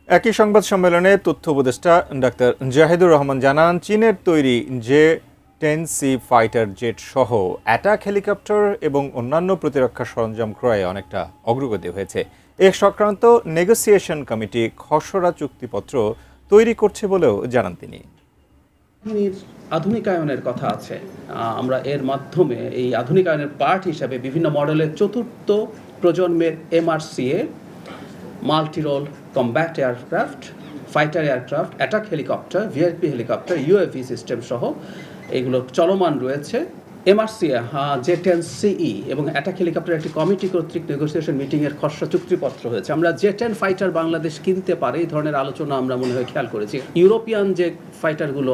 একই সংবাদ সম্মেলনে তথ্য উপদেষ্টা ডাক্তার জাহিদুর রহমান জানান, চীনের তৈরি J-10C ফাইটার জেট সহ অ্যাটাক হেলিকপ্টার এবং অন্যান্য প্রতিরক্ষা সরঞ্জাম ক্রয়ে অনেকটা অগ্রগতি হয়েছে। এ সংক্রান্ত নেগোসিয়েশন কমিটি খসড়া চুক্তিপত্র তৈরি করছে বলেও জানান তিনি। আধুনিকায়নের কথা আছে, আমরা এর মাধ্যমে এই আধুনিকায়নের পার্ট হিসাবে বিভিন্ন মডেলের চতুর্থ প্রজন্মের MRCA, multi role combat aircraft, fighter aircraft, attack helicopter, VIP helicopter, UAV system সহ এগুলো চলমান রয়েছে। MRCA J-10CE এবং অ্যাটাক হেলিকপ্টার একটি কমিটি কর্তৃক নেগোসিয়েশন মিটিংয়ের খসড়া চুক্তিপত্র হয়েছে। আমরা J-10 ফাইটার বাংলাদেশ কিনতে পারে এই ধরনের আলোচনা আমরা মনে হয় খেয়াল করেছি। ইউরোপিয়ান যে ফাইটারগুলো